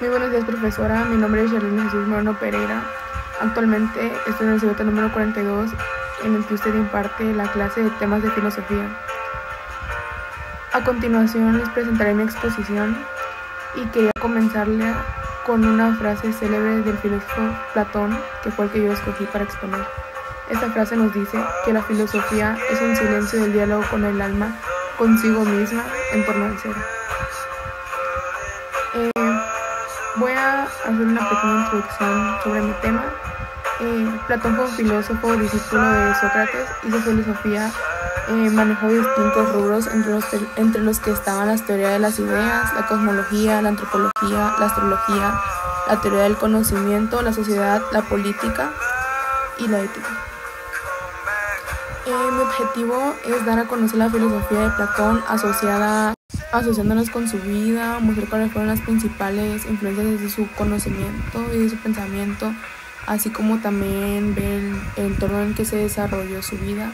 Muy buenos días, profesora. Mi nombre es Charlene Jesús Moreno Pereira. Actualmente estoy en el semestre número 42, en el que usted imparte la clase de temas de filosofía. A continuación les presentaré mi exposición y quería comenzarle con una frase célebre del filósofo Platón, que fue el que yo escogí para exponer. Esta frase nos dice que la filosofía es un silencio del diálogo con el alma, consigo misma, en torno al ser. Voy a hacer una pequeña introducción sobre mi tema. Platón fue un filósofo, discípulo de Sócrates, y su filosofía manejó distintos rubros entre los que estaban las teorías de las ideas, la cosmología, la antropología, la astrología, la teoría del conocimiento, la sociedad, la política y la ética. Mi objetivo es dar a conocer la filosofía de Platón asociándonos con su vida, mostrar cuáles fueron las principales influencias de su conocimiento y de su pensamiento, así como también ver el entorno en que se desarrolló su vida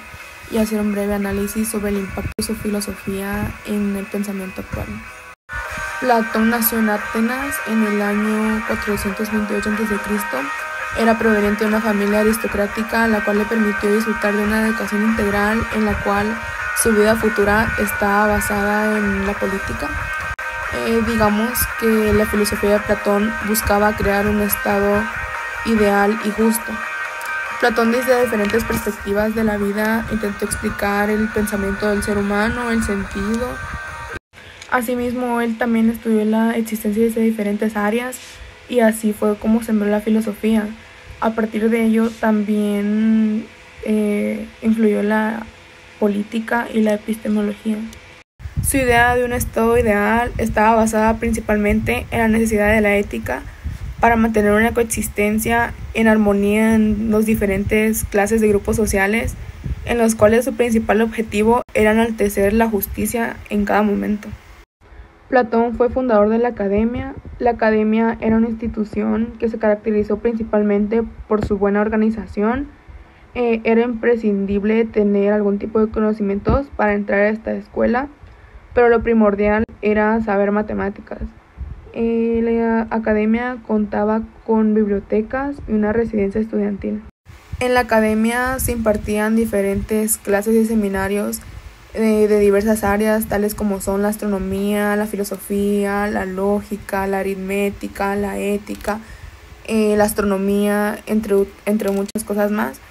y hacer un breve análisis sobre el impacto de su filosofía en el pensamiento actual. Platón nació en Atenas en el año 428 a.C. Era proveniente de una familia aristocrática, la cual le permitió disfrutar de una educación integral en la cual su vida futura está basada en la política. Digamos que la filosofía de Platón buscaba crear un estado ideal y justo. Platón, desde diferentes perspectivas de la vida, intentó explicar el pensamiento del ser humano, el sentido. Asimismo, él también estudió la existencia de diferentes áreas y así fue como sembró la filosofía. A partir de ello también influyó la política y la epistemología. Su idea de un estado ideal estaba basada principalmente en la necesidad de la ética para mantener una coexistencia en armonía en los diferentes clases de grupos sociales, en los cuales su principal objetivo era enaltecer la justicia en cada momento. Platón fue fundador de la Academia. La Academia era una institución que se caracterizó principalmente por su buena organización. Era imprescindible tener algún tipo de conocimientos para entrar a esta escuela, pero lo primordial era saber matemáticas. La Academia contaba con bibliotecas y una residencia estudiantil. En la Academia se impartían diferentes clases y seminarios de diversas áreas, tales como son la astronomía, la filosofía, la lógica, la aritmética, la ética, la astronomía, entre muchas cosas más.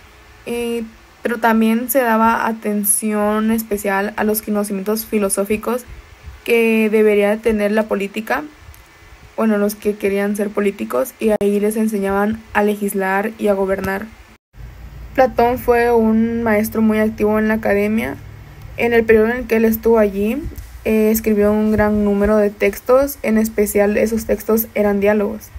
Pero también se daba atención especial a los conocimientos filosóficos que debería tener la política, los que querían ser políticos, y ahí les enseñaban a legislar y a gobernar. Platón fue un maestro muy activo en la Academia. En el periodo en el que él estuvo allí, escribió un gran número de textos, en especial esos textos eran diálogos.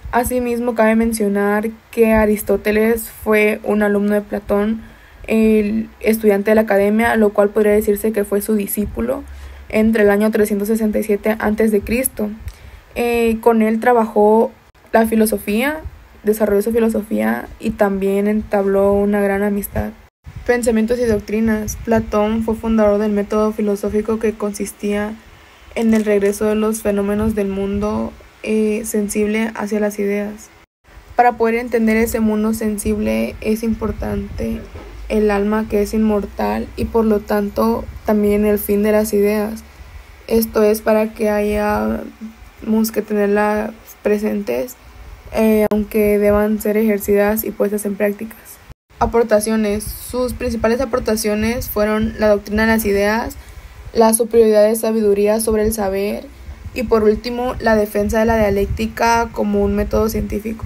Asimismo, cabe mencionar que Aristóteles fue un alumno de Platón, el estudiante de la Academia, lo cual podría decirse que fue su discípulo entre el año 367 a.C. Con él trabajó la filosofía, desarrolló su filosofía y también entabló una gran amistad. Pensamientos y doctrinas. Platón fue fundador del método filosófico que consistía en el regreso de los fenómenos del mundo sensible hacia las ideas. Para poder entender ese mundo sensible es importante el alma, que es inmortal, y por lo tanto también el fin de las ideas. Esto es para que hayamos que tenerlas presentes, aunque deban ser ejercidas y puestas en prácticas. Aportaciones. Sus principales aportaciones fueron la doctrina de las ideas, la superioridad de sabiduría sobre el saber y, por último, la defensa de la dialéctica como un método científico.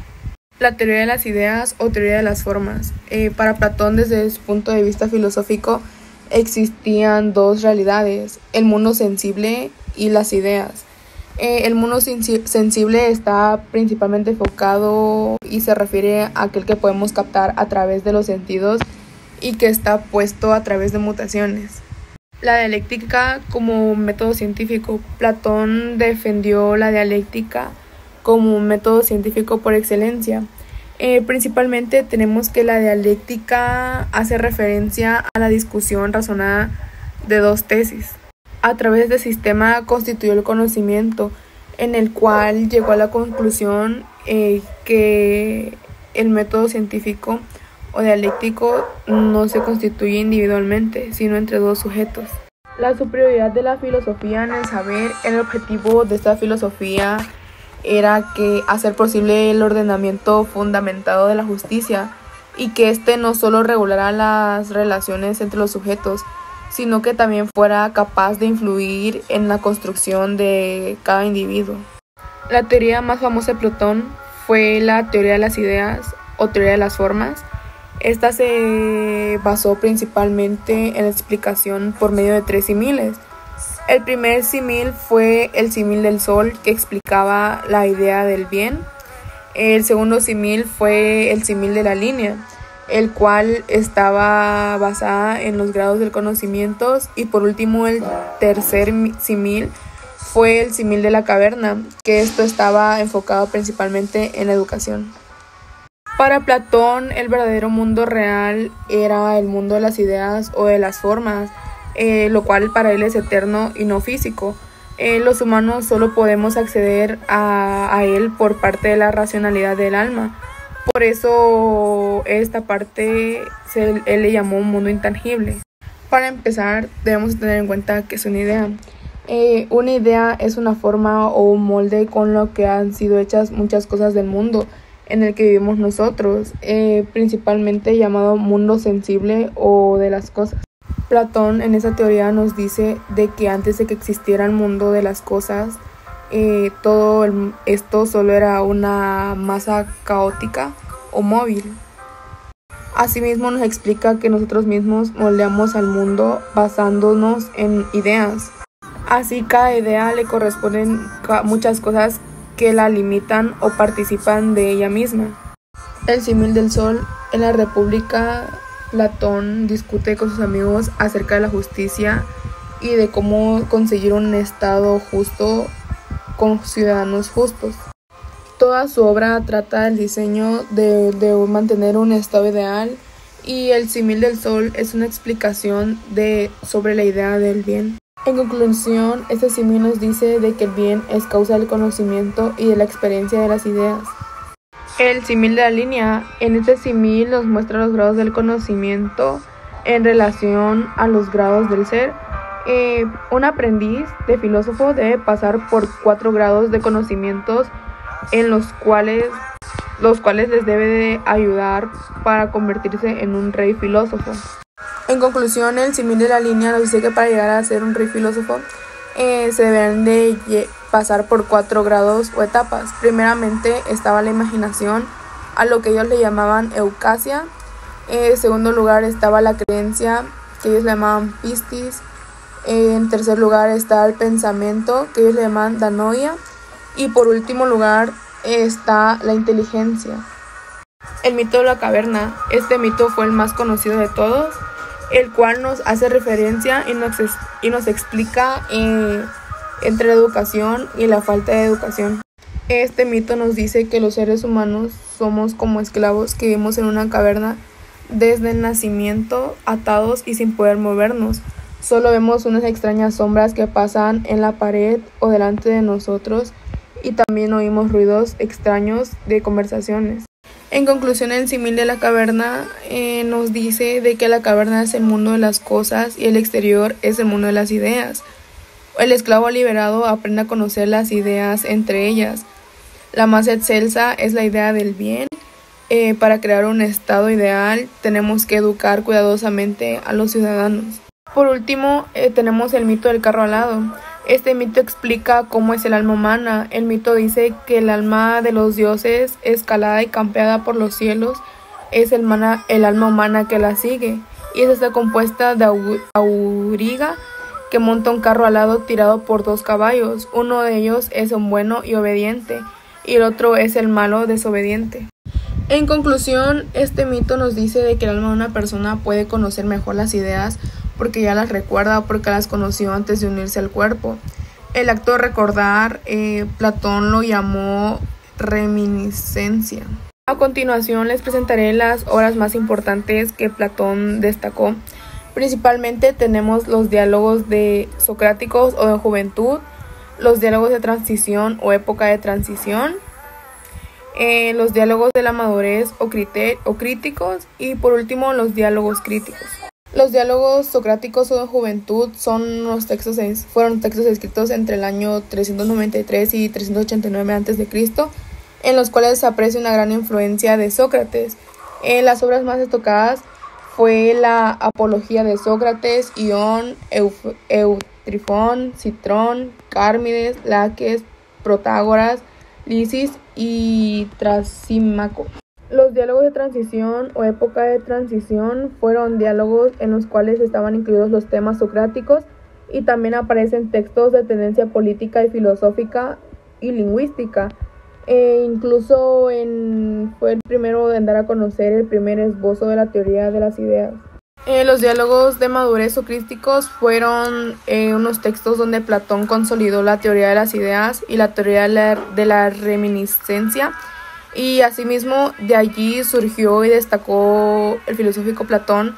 La teoría de las ideas o teoría de las formas. Para Platón, desde su punto de vista filosófico, existían dos realidades: el mundo sensible y las ideas. El mundo sensible está principalmente enfocado y se refiere a aquel que podemos captar a través de los sentidos y que está puesto a través de mutaciones. La dialéctica como método científico. Platón defendió la dialéctica como un método científico por excelencia. Principalmente tenemos que la dialéctica hace referencia a la discusión razonada de dos tesis. A través de este sistema constituyó el conocimiento. en el cual llegó a la conclusión que el método científico o dialéctico no se constituye individualmente, sino entre dos sujetos. La superioridad de la filosofía en el saber, el objetivo de esta filosofía era que hacer posible el ordenamiento fundamentado de la justicia y que éste no solo regulara las relaciones entre los sujetos, sino que también fuera capaz de influir en la construcción de cada individuo. La teoría más famosa de Platón fue la teoría de las ideas o teoría de las formas. Esta se basó principalmente en la explicación por medio de 3 símiles. El primer símil fue el símil del sol, que explicaba la idea del bien. El segundo símil fue el símil de la línea, el cual estaba basada en los grados del conocimiento. Y por último, el tercer símil fue el símil de la caverna, que esto estaba enfocado principalmente en la educación. Para Platón, el verdadero mundo real era el mundo de las ideas o de las formas, lo cual para él es eterno y no físico. Los humanos solo podemos acceder a él por parte de la racionalidad del alma. Por eso esta parte él le llamó un mundo intangible. Para empezar, debemos tener en cuenta que es una idea. Una idea es una forma o un molde con lo que han sido hechas muchas cosas del mundo en el que vivimos nosotros, principalmente llamado mundo sensible o de las cosas. Platón en esa teoría nos dice de que antes de que existiera el mundo de las cosas, todo esto solo era una masa caótica o móvil. Asimismo nos explica que nosotros mismos moldeamos al mundo basándonos en ideas. Así cada idea le corresponden muchas cosas que la limitan o participan de ella misma. El símil del sol. En la República, Platón discute con sus amigos acerca de la justicia y de cómo conseguir un estado justo con ciudadanos justos. Toda su obra trata del diseño de mantener un estado ideal, y el símil del sol es una explicación sobre la idea del bien. En conclusión, este símil nos dice de que el bien es causa del conocimiento y de la experiencia de las ideas. El símil de la línea. En este símil nos muestra los grados del conocimiento en relación a los grados del ser. Un aprendiz de filósofo debe pasar por 4 grados de conocimientos en los cuales les debe de ayudar para convertirse en un rey filósofo. En conclusión, el símil de la línea nos dice que para llegar a ser un rey filósofo se deben de pasar por 4 grados o etapas. Primeramente estaba la imaginación, a lo que ellos le llamaban eucasia. En segundo lugar estaba la creencia, que ellos le llamaban pistis. En tercer lugar está el pensamiento, que ellos le llaman danoia. Y por último lugar está la inteligencia. El mito de la caverna. Este mito fue el más conocido de todos, el cual nos hace referencia y nos explica entre la educación y la falta de educación. Este mito nos dice que los seres humanos somos como esclavos que vivimos en una caverna desde el nacimiento, atados y sin poder movernos. Solo vemos unas extrañas sombras que pasan en la pared o delante de nosotros, y también oímos ruidos extraños de conversaciones. En conclusión, el símil de la caverna nos dice de que la caverna es el mundo de las cosas y el exterior es el mundo de las ideas. El esclavo liberado aprende a conocer las ideas entre ellas. La más excelsa es la idea del bien. Para crear un estado ideal tenemos que educar cuidadosamente a los ciudadanos. Por último, tenemos el mito del carro alado. Este mito explica cómo es el alma humana. El mito dice que el alma de los dioses, escalada y campeada por los cielos, es el alma humana que la sigue. Y esa está compuesta de auriga, que monta un carro alado tirado por 2 caballos. Uno de ellos es un bueno y obediente, y el otro es el malo desobediente. En conclusión, este mito nos dice de que el alma de una persona puede conocer mejor las ideas porque ya las recuerda o porque las conoció antes de unirse al cuerpo. El acto de recordar, Platón lo llamó reminiscencia. A continuación les presentaré las obras más importantes que Platón destacó. Principalmente tenemos los diálogos de socráticos o de juventud, los diálogos de transición o época de transición, los diálogos de la madurez o críticos, y por último los diálogos críticos. Los diálogos socráticos o de juventud fueron textos escritos entre el año 393 y 389 a.C., en los cuales se aprecia una gran influencia de Sócrates. Las obras más destacadas fue la Apología de Sócrates, Ión, Eutrifón, Citrón, Cármides, Laques, Protágoras, Lisis y Trasímaco. Los diálogos de transición o época de transición fueron diálogos en los cuales estaban incluidos los temas socráticos, y también aparecen textos de tendencia política y filosófica y lingüística. Incluso fue el primero en dar a conocer el primer esbozo de la teoría de las ideas. Los diálogos de madurez o críticos fueron unos textos donde Platón consolidó la teoría de las ideas y la teoría de la reminiscencia, y asimismo de allí surgió y destacó el filosófico Platón,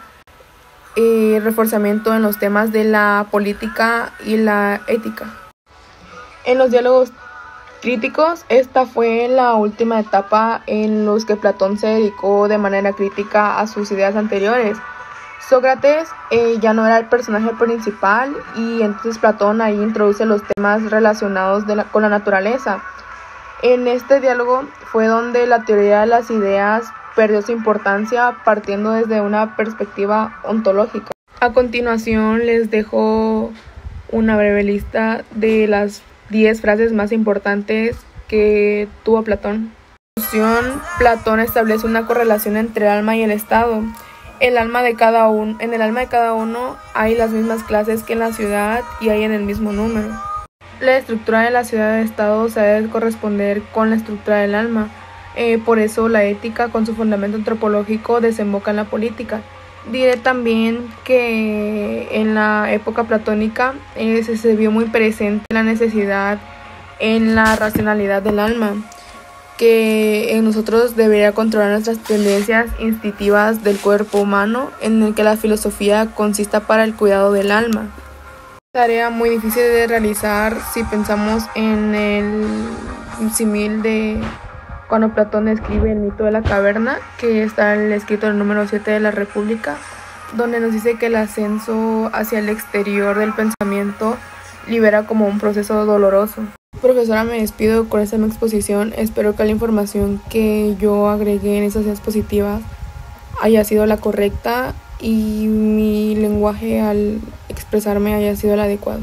reforzamiento en los temas de la política y la ética. En los diálogos críticos, esta fue la última etapa en los que Platón se dedicó de manera crítica a sus ideas anteriores. Sócrates ya no era el personaje principal, y entonces Platón ahí introduce los temas relacionados con la naturaleza. En este diálogo fue donde la teoría de las ideas perdió su importancia, partiendo desde una perspectiva ontológica. A continuación les dejo una breve lista de las 10 frases más importantes que tuvo Platón. En conclusión, Platón establece una correlación entre el alma y el estado. En el alma de cada uno hay las mismas clases que en la ciudad, y hay en el mismo número. La estructura de la ciudad-estado se debe corresponder con la estructura del alma. Por eso la ética, con su fundamento antropológico, desemboca en la política. Diré también que en la época platónica se vio muy presente la necesidad en la racionalidad del alma, que en nosotros debería controlar nuestras tendencias instintivas del cuerpo humano, en el que la filosofía consista para el cuidado del alma. Tarea muy difícil de realizar si pensamos en el símil de cuando Platón escribe el mito de la caverna, que está en el escrito del número 7 de la República, donde nos dice que el ascenso hacia el exterior del pensamiento libera como un proceso doloroso. Profesora, me despido con esta exposición. Espero que la información que yo agregué en esas diapositivas haya sido la correcta y mi lenguaje al expresarme haya sido el adecuado.